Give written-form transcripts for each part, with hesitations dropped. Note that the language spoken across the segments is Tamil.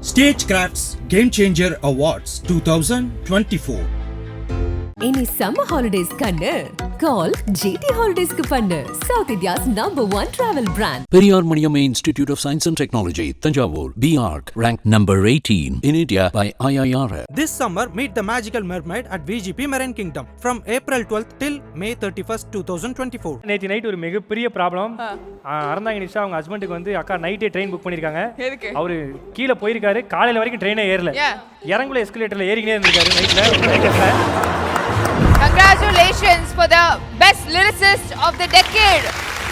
Stagecraft's Game Changer Awards 2024. Any summer holidays kannu call GT Holidays ku pannu South India's #1 travel brand. Periyar Maniamma Institute of Science and Technology, Thanjavur, BArc, ranked number 18 in India by IIRF. This summer, meet the magical mermaid at VGP Marine Kingdom from April 12th till May 31st, 2024. நேற்று நைட் ஒரு மிகப்பெரிய ப்ராப்ளம். அறந்தாங்க நிஷா அவங்க ஹஸ்பண்டுக்கு வந்து அக்கா நைட்டே ட்ரெயின் புக் பண்ணியிருக்காங்க. அவரு கீழே போயிருக்காரு, காலையில் வரைக்கும் ட்ரெயினே ஏறல, இறங்குல எஸ்கலேட்டரில் ஏறிக்கினே இருந்திருக்காரு நைட்டில். Congratulations for the best lyricist of the decade.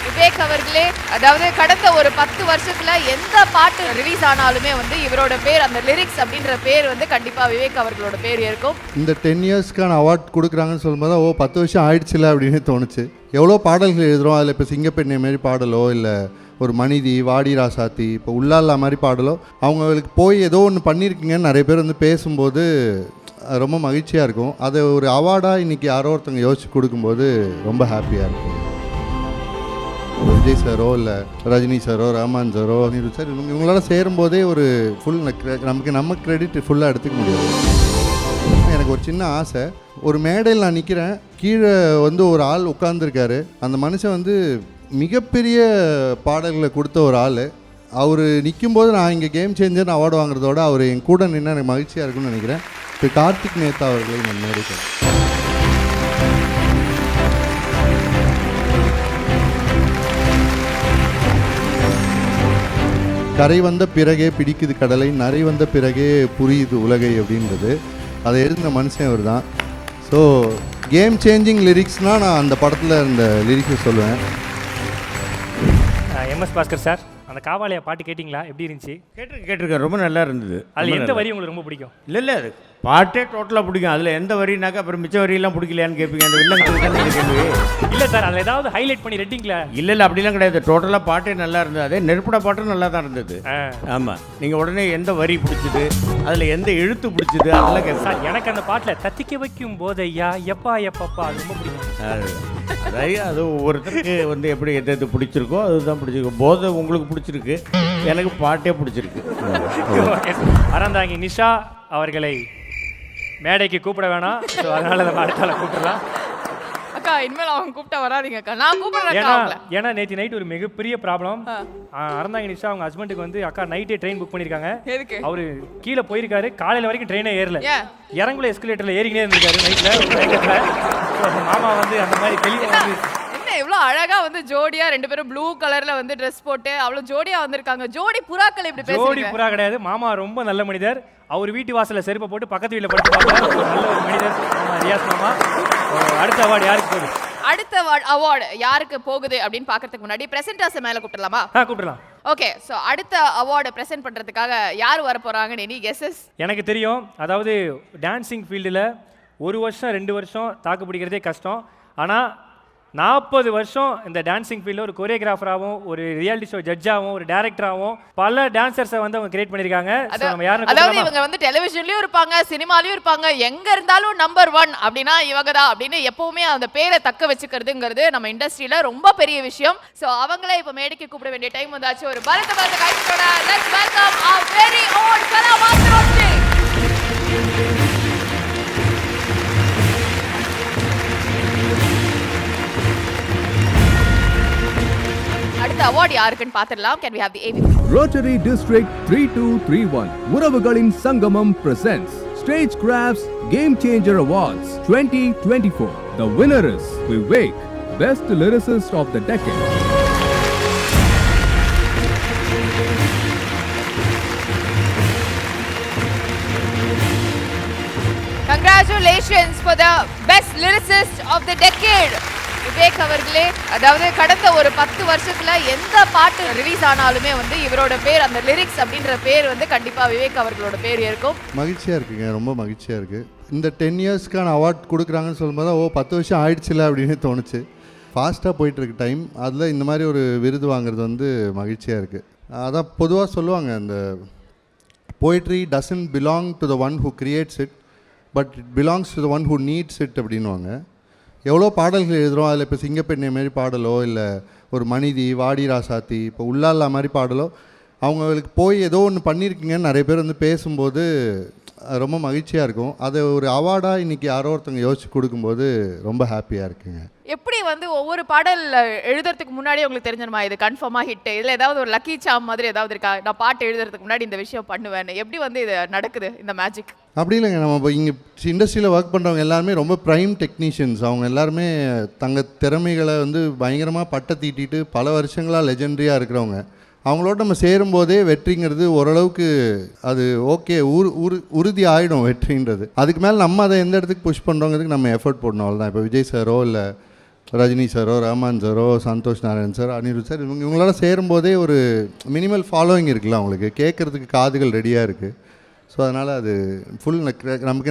Vivek அவர்களே, அதாவது கடந்த ஒரு 10 வருஷத்துல எந்த பாட்டு ரிலீஸ் ஆனாலுமே வந்து இவரோட பேர், அந்த லிரிக்ஸ் அப்படின்ற பேர் வந்து கண்டிப்பா விவேக் அவர்களோட பேர் இருக்கும். இந்த 10 இயர்ஸ்க்கான அவார்ட் கொடுக்குறாங்கன்னு சொல்லும்போது 10 வருஷம் ஆயிடுச்சுல அப்படின்னு தோணுச்சு. எவ்வளோ பாடல்கள் எழுதுகிறோம், அதில் இப்போ சிங்கப்பெண்ணை மாரி பாடலோ இல்லை ஒரு மனிதி, வாடி ராசாத்தி, இப்போ உள்ளாலா மாதிரி பாடலோ அவங்களுக்கு போய் ஏதோ ஒன்று பண்ணியிருக்கீங்கன்னு நிறைய பேர் வந்து பேசும்போது ரொம்ப மகிழ்ச்சியாக இருக்கும். அதை ஒரு அவார்டாக இன்றைக்கி யாரோ ஒருத்தவங்க யோசிச்சு கொடுக்கும்போது ரொம்ப ஹாப்பியாக இருக்கும். விஜய் சாரோ இல்லை ரஜினி சாரோ ரஹ்மான் சாரோ அனிருத் சார் இவங்களோட சேரும்போதே ஒரு ஃபுல் நம்ம கிரெடிட் ஃபுல்லாக எடுத்துக்க முடியாது. எனக்கு ஒரு சின்ன ஆசை, ஒரு மேடையில் நான் நிற்கிறேன், கீழே வந்து ஒரு ஆள் உட்கார்ந்துருக்காரு. அந்த மனுஷன் வந்து மிகப்பெரிய பாடல்களை கொடுத்த ஒரு ஆள். அவர் நிற்கும்போது நான் இங்கே கேம் சேஞ்சர்னு அவார்டு வாங்குறதோட அவர் என் கூட நின்று எனக்கு மகிழ்ச்சியாக இருக்குன்னு நினைக்கிறேன். இப்போ கார்த்திக் நேத்தா அவர்களை நான் நேரிட்டேன். கரை வந்த பிறகே பிடிக்குது கடலை, நரை வந்த பிறகே புரியுது உலகை அப்படின்றது அதை எழுதின மனுஷன் அவர் தான். ஸோ கேம் சேஞ்சிங் லிரிக்ஸ்னால் நான் அந்த படத்தில் இருந்த லிரிக்ஸை சொல்லுவேன். MS பாஸ்கர் சார், அந்த காவாலியா பாட்டு கேட்டிங்களா? எப்படி இருந்துச்சு? கேட்டிருக்கேன், ரொம்ப நல்லா இருந்தது. அதில் எந்த வரி உங்களுக்கு ரொம்ப பிடிக்கும்? இல்லை அது பாட்டே டோட்டலாக பிடிக்கும். அதில் எந்த வரினாக்கா அப்புறம் மிச்ச வரியெல்லாம் பிடிக்கலையான்னு கேட்பீங்க. அந்த வில்லங்க கேள்வி இல்லை சார், அதில் ஏதாவது ஹைலைட் பண்ணி ரெட்டிங்களா? இல்லை அப்படிலாம் கிடையாது, டோட்டலாக பாட்டே நல்லா இருந்தது. அதே நெருப்பட பாட்டும் நல்லா தான் இருந்தது. ஆமாம், நீங்கள் உடனே எந்த வரி பிடிச்சிது, அதில் எந்த எழுத்து பிடிச்சிது அதெல்லாம் கேட்க சார். எனக்கு அந்த பாட்டில் தத்திக்க வைக்கும் போதையா எப்பா எப்பப்பா அது ரொம்ப பிடிக்கும். அதாவது அது ஒவ்வொருத்தருக்கு வந்து எப்படி எது எது பிடிச்சிருக்கோ அதுதான் பிடிச்சிருக்கு. போதை உங்களுக்கு பிடிச்சிருக்கு, எனக்கு பாட்டே பிடிச்சிருக்கு. அறந்தாங்கி நிஷா அவர்களை மேடைக்கு கூப்பிட வேணாம், ஸோ அதனால நம்ம அடுத்தால கூப்பிடலாம். அக்கா இனிமேல் அவங்க கூப்பிட்டா வராதீங்க அக்கா, நான் கூப்பிடுறேன். ஏன்னா நேற்று நைட் ஒரு மிகப்பெரிய ப்ராப்ளம். அறந்தாங்க நிஷா அவங்க ஹஸ்பண்டுக்கு வந்து அக்கா நைட்டே ட்ரெயின் புக் பண்ணியிருக்காங்க. அவரு கீழே போயிருக்காரு, காலையில் வரைக்கும் ட்ரெயினே ஏறல, இறங்குல எஸ்கலேட்டரில் ஏறிக்கினே இருந்திருக்காரு நைட்டில். மாமா வந்து அந்த மாதிரி தெளிவாக எவ்வளோ அழகா வந்து ஜோடியா 2 பேரும் ப்ளூ கலர்ல வந்து ட்ரெஸ் போட்டு அவ்வளோ ஜோடியா வந்திருக்காங்க. ஜோடி புறாக்கள் இப்படி பேசுறீங்க. ஜோடி புறா கிடையாது, மாமா ரொம்ப நல்ல மனிதர். அவர் வீட்டு வாசல்ல செருப்பை போட்டு பக்கத்து வீட்டில் படுத்து பார்த்தாரு. நல்ல ஒரு மனிதர் ரியாஸ் மாமா. அடுத்த அவார்டு யாருக்கு போகுது? அடுத்த அவார்டு யாருக்கு போகுது அப்படின்னு பார்க்கறதுக்கு முன்னாடி பிரசன்டர்ஸ் மேல கூப்பிடலாமா? கூப்பிடலாம். ஓகே, ஸோ அடுத்த அவார்டை ப்ரெசென்ட் பண்ணுறதுக்காக யார் வர போகிறாங்கன்னு எனி கெஸஸ்? எனக்கு தெரியும். அதாவது டான்ஸிங் ஃபீல்டில் 1 வருஷம் 2 வருஷம் தாக்கு பிடிக்கிறதே கஷ்டம். ஆனால் 40 வருஷம் இந்த டான்ஸிங் ஃபீல்டில் ஒரு கொரியோகிராஃபராகவும், ஒரு ரியாலிட்டி ஷோ ஜட்ஜாகவும், ஒரு டேரக்டராகவும் பல டான்சர்ஸை வந்து அவங்க கிரியேட் பண்ணியிருக்காங்க. அதாவது இவங்க வந்து டெலிவிஷன்லையும் இருப்பாங்க, சினிமாலையும் இருப்பாங்க, எங்கே இருந்தாலும் நம்பர் 1 அப்படின்னா இவங்க தான் அப்படின்னு எப்பவுமே அந்த பேரை தக்க வச்சுக்கிறதுங்கிறது நம்ம இண்டஸ்ட்ரியில் ரொம்ப பெரிய விஷயம். ஸோ அவங்கள இப்போ மேடைக்கு கூப்பிட வேண்டிய டைம் வந்தாச்சு. ஒரு பலத்த கைத்தோட let's welcome our very own கலாமாத்ரோச்சி. அடுத்த அவார்ட் யாருக்குன்னு பார்த்துடலாம். Can we have the AVP? Rotary District 3231 உறவுகளின் சங்கமம் presents Stagecraft's Game Changer Awards 2024. The winner is Vivek, Best Lyricist of the Decade. Congratulations for the best lyricist of the decade. Vivek அவர்களே, அதாவது கடந்த ஒரு 10 வருஷத்துல எந்த பாட்டு ரிலீஸ் ஆனாலுமே வந்து இவரோட பேர், அந்த லிரிக்ஸ் அப்படின்ற பேர் வந்து கண்டிப்பா விவேக் அவர்களோட பேர் இருக்கும். மகிழ்ச்சியாக இருக்குங்க, ரொம்ப மகிழ்ச்சியாக இருக்குது. இந்த 10 இயர்ஸ்க்கான அவார்ட் கொடுக்குறாங்கன்னு சொல்லும்போது 10 வருஷம் ஆயிடுச்சுல அப்படின்னு தோணுச்சு. ஃபாஸ்ட்டாக போயிட்டுருக்கு டைம். அதில் இந்த மாதிரி ஒரு விருது வாங்குறது வந்து மகிழ்ச்சியாக இருக்குது. அதான் பொதுவாக சொல்லுவாங்க, அந்த poetry doesn't belong to the one who creates it, but it belongs to the one who needs it அப்படின்வாங்க. எவ்வளோ பாடல்கள் எழுதுகிறோம், அதில் இப்போ சிங்கப்பெண்ணை மாரி பாடலோ இல்லை ஒரு மனிதி, வாடி ராசாத்தி, இப்போ உள்ளாலா மாதிரி பாடலோ அவங்களுக்கு போய் ஏதோ ஒன்று பண்ணியிருக்கீங்கன்னு நிறைய பேர் வந்து பேசும்போது ரொம்ப மகிழ்ச்சியாக இருக்கும். அதை ஒரு அவார்டாக இன்றைக்கி யாரோ ஒருத்தவங்க யோசிச்சு கொடுக்கும்போது ரொம்ப ஹாப்பியாக இருக்குங்க. எப்படி வந்து ஒவ்வொரு பாடல் எழுதுறதுக்கு முன்னாடியே உங்களுக்கு தெரிஞ்சிருமா இது கன்ஃபார்மாக ஹிட், இதில் ஏதாவது ஒரு லக்கி சாம் மாதிரி ஏதாவது இருக்கா, நான் பாட்டு எழுதுறதுக்கு முன்னாடி இந்த விஷயம் பண்ணுவேன், எப்படி வந்து இது நடக்குது இந்த மேஜிக்? அப்படி இல்லைங்க. நம்ம இப்போ இங்கே இண்டஸ்ட்ரியில் ஒர்க் பண்ணுறவங்க எல்லாருமே ரொம்ப ப்ரைம் டெக்னீஷியன்ஸ். அவங்க எல்லாருமே தங்கள் திறமைகளை வந்து பயங்கரமாக பட்டை தீட்டிட்டு பல வருஷங்களாக லெஜெண்டரியாக இருக்கிறவங்க. அவங்களோட நம்ம சேரும்போதே வெற்றிங்கிறது ஓரளவுக்கு அது ஓகே உறுதி ஆகிடும் வெற்றின்றது. அதுக்கு மேலே நம்ம அதை எந்த இடத்துக்கு புஷ் பண்ணுறோங்கிறதுக்கு நம்ம எஃபர்ட் போடணும். அவ்வளோதான். இப்போ விஜய் சாரோ இல்லை ரஜினி சாரோ ரஹ்மான் சாரோ சந்தோஷ் நாராயண் சார் அனிருத் சார் இவங்களோட சேரும்போதே ஒரு மினிமல் ஃபாலோவிங் இருக்குல்ல, அவங்களுக்கு கேட்குறதுக்கு காதுகள் ரெடியாக இருக்குது. ஸோ அதனால் அது ஃபுல்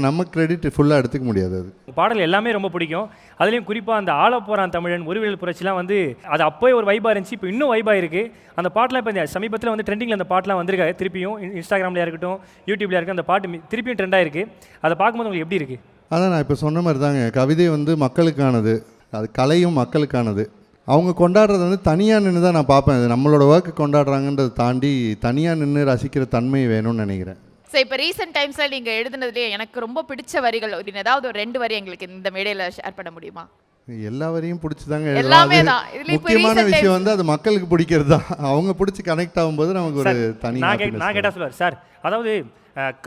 நம்ம கிரெடிட் ஃபுல்லாக எடுத்துக்க முடியாது. அது பாடல் எல்லாமே ரொம்ப பிடிக்கும். அதுலேயும் குறிப்பாக அந்த ஆலப்போறான் தமிழன் ஒருவியல் புரட்சிலாம் வந்து அது அப்போயே ஒரு வைபாக இருந்துச்சு, இப்போ இன்னும் வைபாக இருக்குது. அந்த பாட்டெலாம் இப்போ இந்த சமீபத்தில் வந்து ட்ரெண்டிங்கில் அந்த பாட்டெலாம் வந்திருக்காரு. திருப்பியும் இன்ஸ்டாகிராமில் இருக்கட்டும் யூடியூப்ல இருக்கட்டும் அந்த பாட்டு திருப்பியும் ட்ரெண்டாக இருக்குது. அதை பார்க்கும்போது உங்களுக்கு எப்படி இருக்குது? அதான் நான் இப்போ சொன்ன மாதிரி தாங்க, கவிதை வந்து மக்களுக்கானது, அது கலையும் மக்களுக்கானது. அவங்க கொண்டாடுறது வந்து தனியாக நின்று தான் நான் பார்ப்பேன். அது நம்மளோட ஒர்க்கு கொண்டாடுறாங்கன்றதை தாண்டி தனியாக நின்று ரசிக்கிற தன்மை வேணும்னு நினைக்கிறேன். ஸோ இப்போ ரீசெண்ட் டைம்ஸில் நீங்கள் எழுதுனதுலேயே எனக்கு ரொம்ப பிடிச்ச வரிகள் அப்படின்னு ஏதாவது ஒரு 2 வரி எங்களுக்கு இந்த மேடையில் ஷேர் பண்ண முடியுமா? எல்லா வரையும் பிடிச்சிதாங்க எல்லாமே தான். முக்கியமான விஷயம் வந்து அது மக்களுக்கு பிடிக்கிறது தான். அவங்க பிடிச்சி கனெக்ட் ஆகும்போது நமக்கு ஒரு தனி நான் கேட்டால் சொல்லுவார் சார், அதாவது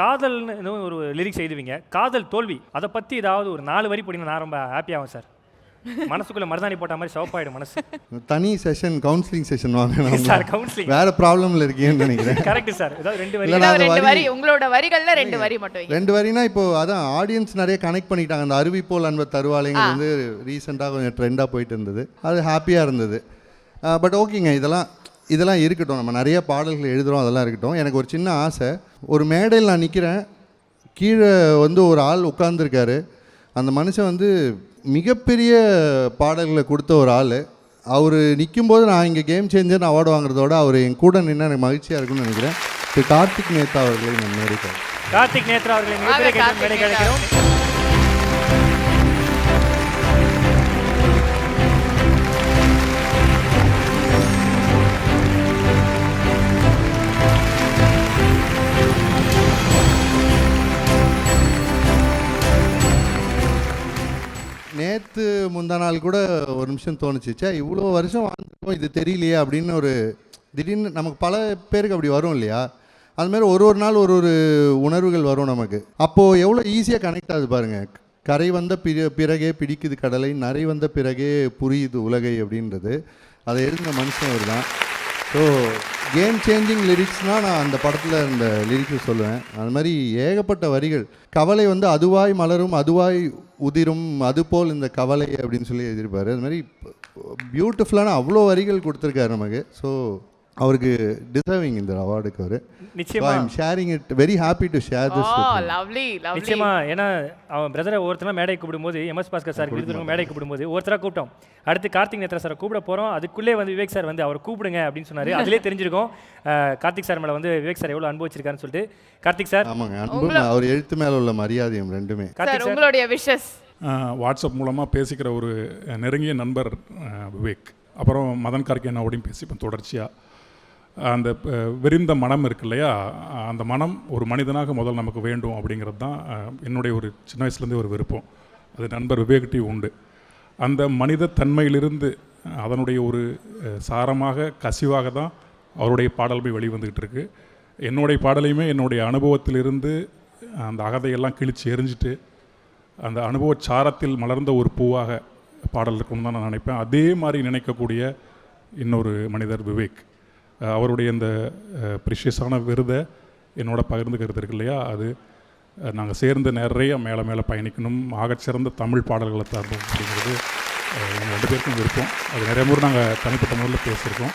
காதல்னு ஒரு லிரிக்ஸ் எழுதுவீங்க, காதல் தோல்வி, அதை பற்றி ஏதாவது ஒரு 4 வரி போட்டிங்கன்னா நான் ரொம்ப ஹாப்பியாகும் சார். மனசுக்குள்ள மருதாணி போட்ட மாதிரி சவப்பாயிடும் மனசு. தனி செஷன் கவுன்சிலிங் செஷன் வாங்க சார். கவுன்சிலிங் வேற ப்ராப்ளம்ல இருக்கீங்கன்னு நினைக்கிறேன். Correct sir. ஏதாவது 2 வரி உங்களோட வரிகள்ல 2 வரி மட்டும். 2 வரினா இப்போ அதான் ஆடியன்ஸ் நிறைய கனெக்ட் பண்ணிட்டாங்க. அந்த அருவி போல் அன்பர் தருவாளைங்கிறது வந்து ரீசெண்டாக கொஞ்சம் ட்ரெண்டாக போயிட்டு இருந்தது. அது ஹாப்பியாக இருந்தது. பட் ஓகேங்க, இதெல்லாம் இருக்கட்டும். நம்ம நிறைய பாடல்கள் எழுதுகிறோம், அதெல்லாம் இருக்கட்டும். எனக்கு ஒரு சின்ன ஆசை, ஒரு மேடையில் நான் நிற்கிறேன், கீழே வந்து ஒரு ஆள் உட்கார்ந்துருக்காரு. அந்த மனுஷன் வந்து மிகப்பெரிய பாடல்களை கொடுத்த ஒரு ஆள். அவர் நிற்கும்போது நான் இங்கே கேம் சேஞ்சர் அவார்டு வாங்குறதோட அவர் என் கூட நின்று எனக்கு மகிழ்ச்சியாக இருக்குன்னு நினைக்கிறேன். திரு கார்த்திக் நேத்ரா அவர்களை நான் மேடைக்கிறேன். கார்த்திக் நேத்ரா அவர்களை மேடை கிடைக்கிறோம். நேற்று முந்தா நாள் கூட ஒரு நிமிஷம் தோணுச்சுச்சா, இவ்வளோ வருஷம் வாழ்ந்துட்டோம் இது தெரியலையே அப்படின்னு ஒரு திடீர்னு நமக்கு பல பேருக்கு அப்படி வரும் இல்லையா? அதுமாதிரி ஒரு நாள் ஒரு உணர்வுகள் வரும் நமக்கு. அப்போது எவ்வளோ ஈஸியாக கனெக்ட் ஆகுது பாருங்கள். கரை வந்த பிறகே பிடிக்குது கடலை, நரை வந்த பிறகே புரியுது உலகை அப்படின்றது. அதை எழுதின மனுஷன் அவர் தான். ஸோ கேம் சேஞ்சிங் லிரிக்ஸ்னால் நான் அந்த படத்தில் இந்த லிரிக்ஸ் சொல்லுவேன். அது மாதிரி ஏகப்பட்ட வரிகள். கவலை வந்து அதுவாய் மலரும் அதுவாய் உதிரும் அதுபோல் இந்த கவலை அப்படின்னு சொல்லி எழுதியிருப்பார். அது மாதிரி பியூட்டிஃபுல்லான அவ்வளோ வரிகள் கொடுத்துருக்காரு நமக்கு. ஸோ அவருக்கு டிசர்விங் இந்த அவார்டுக்கு அவர். நிச்சயமா I am sharing it, very happy to share this. Lovely. நிச்சயமா. ஏன்னா அவன் பிரதரை ஒவ்வொருத்தராக மேடை கூப்பிடும்போது, எம்எஸ் பாஸ்கர் சார் விருதுங்க மேடை கூப்பிடும்போது ஒருத்தராக கூப்பிட்டோம். அடுத்து கார்த்திக் நேத்ரா சாரை கூப்பிட போகிறோம். அதுக்குள்ளே வந்து விவேக் சார் வந்து அவர் கூப்பிடுங்க அப்படின்னு சொன்னார். அதிலே தெரிஞ்சிருக்கும் கார்த்திக் சார் மேலே வந்து விவேக் சார் எவ்வளோ அனுபவிச்சிருக்காருன்னு சொல்லிட்டு. கார்த்திக் சார். ஆமாங்க, அன்பு அவர் எழுத்து மேலே உள்ள மரியாதையும் ரெண்டுமே. கார்த்திக் சார் உங்களுடைய விஷஸ். வாட்ஸ்அப் மூலமாக பேசிக்கிற ஒரு நெருங்கிய நண்பர் விவேக். அப்புறம் மதன் கார்கேனாவோடையும் பேசிப்பேன் தொடர்ச்சியாக. அந்த விரிந்த மனம் இருக்கு இல்லையா, அந்த மனம் ஒரு மனிதனாக முதல் நமக்கு வேண்டும் அப்படிங்கிறது தான் என்னுடைய ஒரு சின்ன வயசுலேருந்தே ஒரு விருப்பம். அது நண்பர் விவேக்டி உண்டு. அந்த மனித தன்மையிலிருந்து அதனுடைய ஒரு சாரமாக கசிவாக தான் அவருடைய பாடல் போய் வெளிவந்துக்கிட்டு இருக்கு. என்னுடைய பாடலையுமே என்னுடைய அனுபவத்திலிருந்து அந்த அகதையெல்லாம் கிழிச்சு எரிஞ்சிட்டு அந்த அனுபவ சாரத்தில் மலர்ந்த ஒரு பூவாக பாடல் இருக்குன்னு தான் நான் நினைப்பேன். அதே மாதிரி நினைக்கக்கூடிய இன்னொரு மனிதர் விவேக். அவருடைய இந்த ப்ரிஷியஸான விருதை என்னோட பகிர்ந்துக்கிறது இருக்கு இல்லையா, அது நாங்கள் சேர்ந்து நிறைய மேலே பயணிக்கணும், ஆகச்சிறந்த தமிழ் பாடல்களை தரணும் அப்படிங்கிறது எங்கள் 2 பேருக்கும் விருப்பம். அது நிறைய முறை நாங்கள் தனிப்பட்ட முறையில் பேசியிருக்கோம்,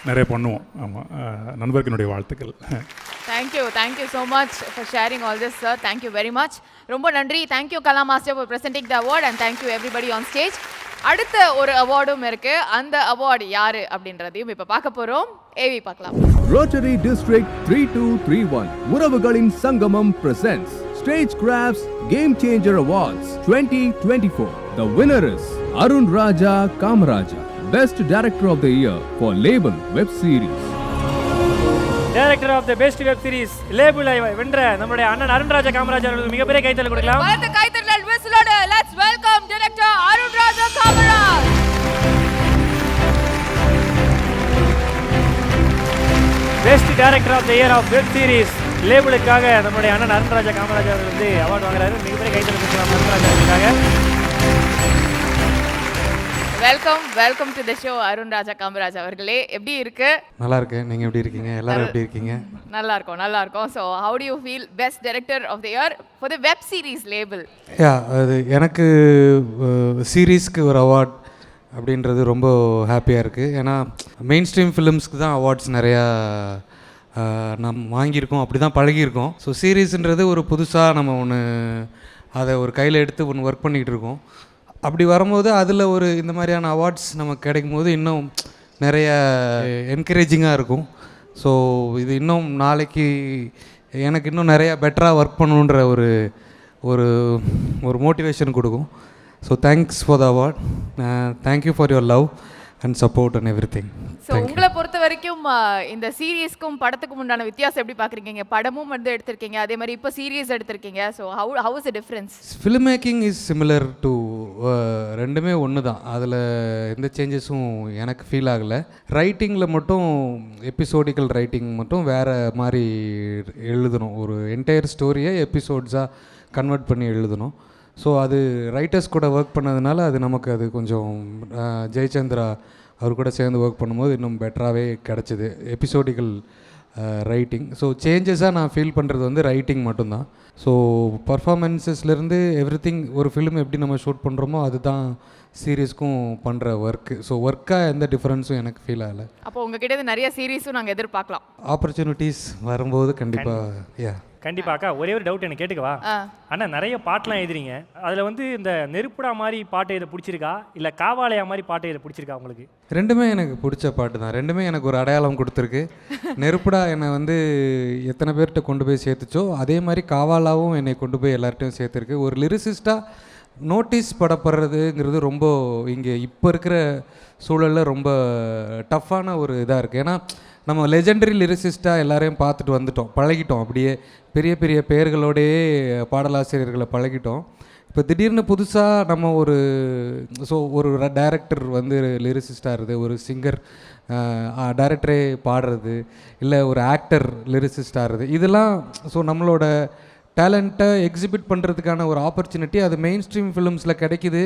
நிறைய பண்ணுவோம். ஆமாம், நண்பருக்கு என்னுடைய வாழ்த்துக்கள். Thank you so much for sharing all this sir. Thank you very much. ரொம்ப நன்றி. Thank you Kala master for presenting the award and thank you everybody on stage. அடுத்த ஒரு அவார்டும் இருக்கு. அந்த அவார்டு யாரு அப்படின்றதையும் இப்ப பார்க்க போறோம். ஏவி பார்க்கலாம். Rotary District 3231 உறவுகளின் சங்கமம் presents Stage Crafts Game Changer Awards 2024. The winner is Arun Raja Kamaraja, Best Director of the Year for Label Web Series. Director of the best web series லேபிளை வென்ற நம்முடைய அண்ணன் அருண்ராஜா காமராஜ் அவர்களுக்கு மிகப்பெரிய கைத்தட்டல் கொடுக்கலாம். பலத்த கைத்தட்டல் விசிலோட let's welcome director Arunraja Kamaraj. Best director of the year of web series லேபிளுக்காக நம்முடைய அண்ணன் அருண்ராஜா காமராஜ் அவர்கள் வந்து அவார்டு வாங்குறாரு. மிகப்பெரிய கைத்தட்டல் கொடுக்கலாம் அருண்ராஜா அவர்களுக்காக. Welcome to the show Arunraja Kamaraj அவர்களே. எப்படி இருக்கு? நல்லா இருக்கு. நீங்க எப்படி இருக்கீங்க? எல்லாரும் எப்படி இருக்கீங்க? நல்லா இருக்கும். So how do you feel best director of the year for the web series label? அது எனக்கு சீரீஸ்க்கு ஒரு அவார்ட் அப்படின்றது ரொம்ப ஹாப்பியாக இருக்குது. ஏன்னா மெயின் ஸ்ட்ரீம் ஃபிலிம்ஸ்க்கு தான் அவார்ட்ஸ் நிறையா நம்ம வாங்கியிருக்கோம், அப்படி தான் பழகியிருக்கோம். ஸோ சீரீஸ்ன்றது ஒரு புதுசாக நம்ம ஒன்று அதை ஒரு கையில் எடுத்து ஒன்று ஒர்க் பண்ணிக்கிட்டு இருக்கோம். அப்படி வரும்போது அதில் ஒரு இந்த மாதிரியான அவார்ட்ஸ் நமக்கு கிடைக்கும் போது இன்னும் நிறைய என்கரேஜிங்காக இருக்கும். ஸோ இது இன்னும் நாளைக்கு எனக்கு இன்னும் நிறையா பெட்டராக ஒர்க் பண்ணணுன்ற ஒரு ஒரு ஒரு மோட்டிவேஷன் கொடுக்கும். So thanks for the award. Thank you for your love and support and every thing. So உங்களை பொறுத்த வரைக்கும் இந்த சீரீஸ்க்கும் படத்துக்கும் உண்டான வித்தியாசம் எப்படி பார்க்குறீங்க? படமும் வந்து எடுத்திருக்கீங்க, அதே மாதிரி இப்போ சீரீஸ் எடுத்திருக்கீங்க. So how is the difference? Film making is similar to ரெண்டுமே ஒன்று தான். அதில் எந்த சேஞ்சஸும் எனக்கு ஃபீல் ஆகலை. ரைட்டிங்கில் மட்டும் எபிசோடிக்கல் ரைட்டிங் மட்டும் வேறு மாதிரி எழுதணும். ஒரு என்டையர் ஸ்டோரியை எபிசோட்ஸாக கன்வெர்ட் பண்ணி எழுதணும். ஸோ அது ரைட்டர்ஸ் கூட ஒர்க் பண்ணதுனால அது நமக்கு அது கொஞ்சம் ஜெயச்சந்திரா அவர் கூட சேர்ந்து ஒர்க் பண்ணும்போது இன்னும் பெட்டராகவே கிடச்சிது எபிசோடிக்கல் ரைட்டிங். ஸோ சேஞ்சஸாக நான் ஃபீல் பண்ணுறது வந்து ரைட்டிங் மட்டும்தான். ஸோ பர்ஃபார்மன்ஸஸ்லேருந்து எவ்ரி திங் ஒரு ஃபிலிம் எப்படி நம்ம ஷூட் பண்ணுறோமோ அதுதான் சீரீஸ்க்கும் பண்ணுற ஒர்க்கு. ஸோ ஒர்க்காக எந்த டிஃப்ரென்ஸும் எனக்கு ஃபீல் ஆகலை. அப்போ உங்ககிட்ட நிறைய சீரீஸும் நாங்கள் எதிர்பார்க்கலாம். ஆப்பர்ச்சுனிட்டிஸ் வரும்போது கண்டிப்பாக. கண்டிப்பா அக்கா, ஒரே ஒரு டவுட் எனக்கு கேட்டுக்கவா? அண்ணா நிறைய பாட்டெலாம் எழுதுறீங்க, அதில் வந்து இந்த நெருப்புடா மாதிரி பாட்டு இதை பிடிச்சிருக்கா இல்லை காவாலயா மாதிரி பாட்டு இதை பிடிச்சிருக்கா உங்களுக்கு? ரெண்டுமே எனக்கு பிடிச்ச பாட்டு தான். ரெண்டுமே எனக்கு ஒரு அடையாளம் கொடுத்துருக்கு. நெருப்புடா என்னை வந்து எத்தனை பேர்கிட்ட கொண்டு போய் சேர்த்துச்சோ அதே மாதிரி காவாலாவும் என்னை கொண்டு போய் எல்லார்ட்டையும் சேர்த்துருக்கு. ஒரு லிரிசிஸ்டாக நோட்டீஸ் படப்படுறதுங்கிறது ரொம்ப இங்கே இப்போ இருக்கிற சூழலில் ரொம்ப டஃப்பான ஒரு இதாக இருக்குது. ஏன்னா நம்ம லெஜெண்டரி லிரிசிஸ்ட்டாக எல்லாரையும் பார்த்துட்டு வந்துட்டோம், பழகிட்டோம். அப்படியே பெரிய பெரிய பெயர்களோடையே பாடலாசிரியர்களை பழகிட்டோம். இப்போ திடீர்னு புதுசாக நம்ம ஒரு டைரக்டர் வந்து லிரிசிஸ்டாக இருக்குது, ஒரு சிங்கர் டைரக்டரே பாடுறது, இல்லை ஒரு ஆக்டர் லிரிசிஸ்டாக இருக்குது. இதெல்லாம் ஸோ நம்மளோட டேலண்ட்டை எக்ஸிபிட் பண்ணுறதுக்கான ஒரு ஆப்பர்ச்சுனிட்டி அது மெயின் ஸ்ட்ரீம் ஃபிலிம்ஸில் கிடைக்கிது,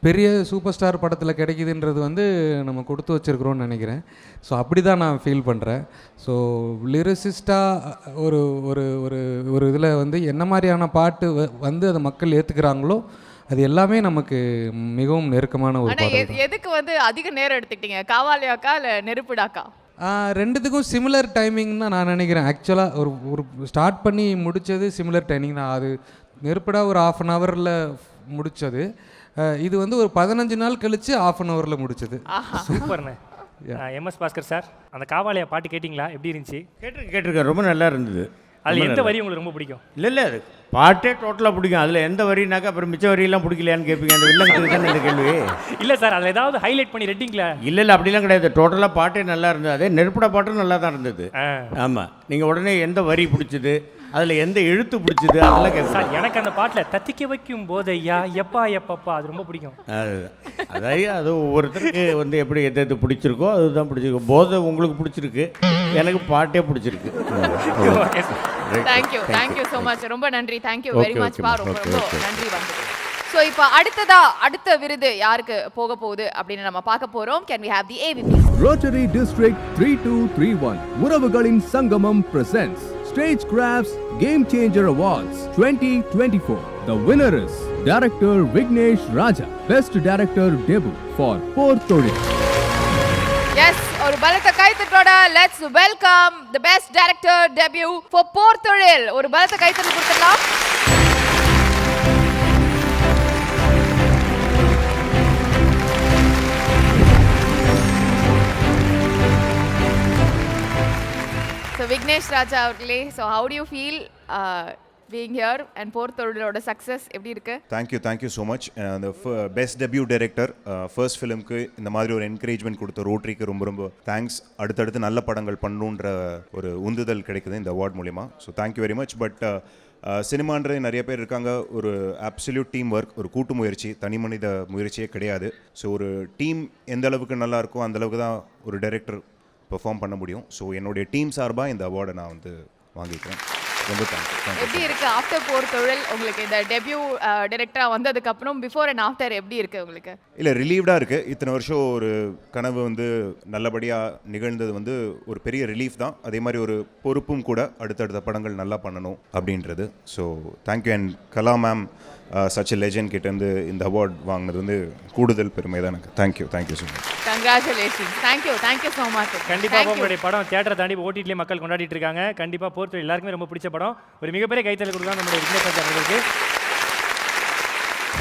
பெரிய சூப்பர் ஸ்டார் படத்தில் கிடைக்கிதுன்றது வந்து நம்ம கொடுத்து வச்சுருக்குறோன்னு நினைக்கிறேன். ஸோ அப்படி தான் நான் ஃபீல் பண்ணுறேன். ஸோ லிரிசிஸ்டாக ஒரு ஒரு ஒரு ஒரு இதில் வந்து என்ன மாதிரியான பாட்டு வந்து அதை மக்கள் ஏற்றுக்கிறாங்களோ அது எல்லாமே நமக்கு மிகவும் நெருக்கமான ஒரு பாட்டு. எதுக்கு வந்து அதிக நேரம் எடுத்துக்கிட்டீங்க, காவாலியாக்கா இல்லை நெருப்புடாக்கா? ரெண்டுத்துக்கும் சிமிலர் டைமிங் தான் நான் நினைக்கிறேன். ஆக்சுவலாக ஒரு ஸ்டார்ட் பண்ணி முடித்தது சிமிலர் டைமிங் தான். அது நெருப்படா ஒரு 1/2 ஹவரில் முடித்தது, இது வந்து ஒரு 15 நாள் கழித்து 1/2 ஹவரில் முடித்தது. சூப்பர்ண்ணே. MS பாஸ்கர் சார், அந்த காவாலியா பாட்டு கேட்டிங்களா? எப்படி இருந்துச்சு? கேட்டிருக்கேன், ரொம்ப நல்லா இருந்தது. அதில் எந்த வரி உங்களுக்கு ரொம்ப பிடிக்கும்? இல்லை அது பாட்டே டோட்டலாக பிடிக்கும். அதில் எந்த வரினாக்கா அப்புறம் மிச்ச வரியெல்லாம் பிடிக்கலையான்னு கேட்பீங்க. அந்த வில்லங்களுக்கு தானே இந்த கேள்வி. இல்லை சார், அதில் ஏதாவது ஹைலைட் பண்ணி ரெட்டிங்களா? இல்லை அப்படிலாம் கிடையாது. டோட்டலாக பாட்டே நல்லா இருந்தது. அதே நெருப்பட பாட்டும் நல்லா தான் இருந்தது. ஆமாம், நீங்கள் உடனே எந்த வரி பிடிச்சது, அதில் எந்த எழுத்து பிடிச்சது அதெல்லாம் கேட்க சார். எனக்கு அந்த பாட்டில் தத்திக்க வைக்கும் போதையா எப்பா எப்பப்பா அது ரொம்ப பிடிக்கும். அதாவது அது ஒவ்வொருத்தருக்கு வந்து எப்படி எது பிடிச்சிருக்கோ அதுதான் பிடிச்சிருக்கு. போதை உங்களுக்கு பிடிச்சிருக்கு, எனக்கு பாட்டே பிடிச்சிருக்கு. Thank you so much. ரொம்ப நன்றி. தேங்க்யூ வெரி மச் பா. ரொம்ப நன்றி வந்தது. ஸோ இப்போ அடுத்த விருது யாருக்கு போக போகுது அப்படின்னு நம்ம பார்க்க போகிறோம். Can we have the AVP? Rotary District 3231 உறவுகளின் சங்கமம் presents Stagecraft's Game Changer Awards 2024. The winner is Director Vignesh Raja, Best Director Debut for Porthodil. Yes, ஒரு பலத்த கைத்தட்டோட let's welcome the best director debut for Porthozhil. ஒரு பலத்த கைத்தட்டல் கொடுத்துடலாம். ஸோ விக்னேஷ் ராஜா அவர்களே, so how do you feel being here and போர்த்தொழிலோட சக்ஸஸ் எப்படி இருக்கு? Thank you so much. அந்த பெஸ்ட் டெபியூ டைரக்டர் ஃபர்ஸ்ட் ஃபிலிம்க்கு இந்த மாதிரி ஒரு என்கரேஜ்மெண்ட் கொடுத்த ரோட்ரிக்கு ரொம்ப தேங்க்ஸ். அடுத்தடுத்து நல்ல படங்கள் பண்ணணுன்ற ஒரு உந்துதல் கிடைக்குது இந்த அவார்ட் மூலிமா. So thank you very much. But சினிமான்றது நிறைய பேர் இருக்காங்க, ஒரு அப்சல்யூட் டீம் ஒர்க், ஒரு கூட்டு முயற்சி, தனி மனித முயற்சியே கிடையாது. ஸோ ஒரு டீம் எந்த அளவுக்கு நல்லா இருக்கோ அந்த அளவுக்கு தான் ஒரு டைரக்டர் பெர்ஃபார்ம் பண்ண முடியும். ஸோ என்னுடைய டீம் சார்பாக இந்த அவார்டை நான் வந்து வாங்கிக்கிறேன். ரொம்ப தேங்க்யூ. எப்படி இருக்கு ஆஃப்டர் போர்த்தொழில் உங்களுக்கு இந்த டெபியூ டைரக்டரா வந்ததுக்கு அப்புறம் பிஃபோர் அண்ட் ஆஃப்டர் எப்படி இருக்கு உங்களுக்கு? இல்லை, ரிலீவ்டாக இருக்குது. இத்தனை வருஷம் ஒரு கனவு வந்து நல்லபடியாக நிகழ்ந்தது வந்து ஒரு பெரிய ரிலீஃப் தான். அதே மாதிரி ஒரு பொறுப்பும் கூட, அடுத்தடுத்த படங்கள் நல்லா பண்ணணும் அப்படின்றது. So thank you. And Kala ma'am such a legend கிட்டேருந்து இந்த அவார்ட் வாங்கினது வந்து கூடுதல் பெருமை தான் எனக்கு. Thank you so much. Congratulations. Thank you so much. கண்டிப்பாக உங்களுடைய படம் தியேட்டரை தாண்டி ஓடிடிலே மக்கள் கொண்டாடிட்டு இருக்காங்க. கண்டிப்பாக போர்த்தொழில் எல்லாருக்குமே ரொம்ப பிடிச்ச படம். ஒரு மிகப்பெரிய கைத்தறி கொடுக்கலாம் நம்முடைய விஜயகாந்த் அவர்களுக்கு.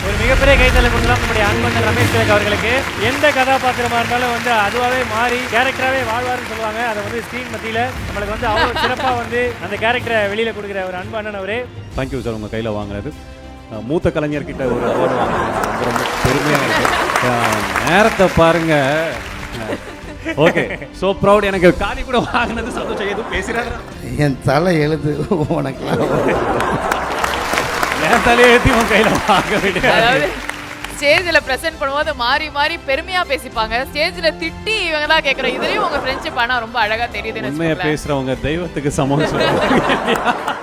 ஒரு மிகப்பெரிய கைத்தறி கொடுக்கலாம் நம்முடைய அன்பன் ரமேஷ் திலக் அவர்களுக்கு. எந்த கதாபாத்திரமாக இருந்தாலும் வந்து அதுவாகவே மாறி கேரக்டராகவே வாழ்வார்னு சொல்லுவாங்க. அதை வந்து ஸ்க்ரீன் மத்தியில் நம்மளுக்கு வந்து அவ்வளோ சிறப்பாக வந்து அந்த கேரக்டரை வெளியில் கொடுக்குற ஒரு அன்பு அண்ணன் அவரே. Thank you sir. உங்கள் கையில் வாங்கினது மூத்த கலைஞர்கிட்ட ஒரு அவார்டு வாங்கினது ரொம்ப பெருமையாக இருக்குது. நேரத்தை பாருங்க. Okay, so proud. எனக்கு காலி கூட வாங்கினது சந்தோஷம். எதுவும் பேசுகிறாரு? என் தலை எழுது உனக்கு என் தலையை ஏற்றி உன் கையில் வாங்க அதாவது ஸ்டேஜில் ப்ரெசென்ட் பண்ணும்போது மாறி பெருமையாக பேசிப்பாங்க. ஸ்டேஜில் திட்டி இவங்க தான் கேட்குறோம். இதுலேயும் உங்கள் ஃப்ரெண்ட்ஷிப் ஆனால் ரொம்ப அழகாக தெரியுது. உண்மையாக பேசுகிறவங்க தெய்வத்துக்கு சமம் சொல்லுவாங்க.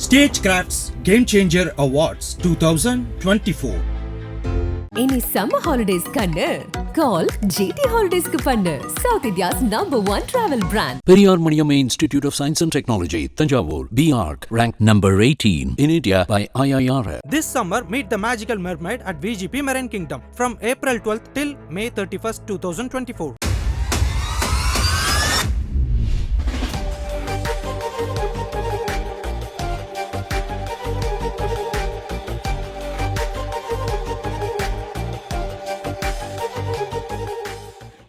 Stagecraft's Game Changer Awards 2024. இனி சம்மர் ஹாலிடேஸ் கண்ணு கால் GT ஹாலிடேஸ்க்கு பண்ணு. South India's number 1 travel brand. Periyar Maniamma Institute of Science and Technology, Thanjavur, BARC, ranked number 18 in India by IIR. This summer, meet the magical mermaid at VGP Marine Kingdom from April 12th till May 31st, 2024.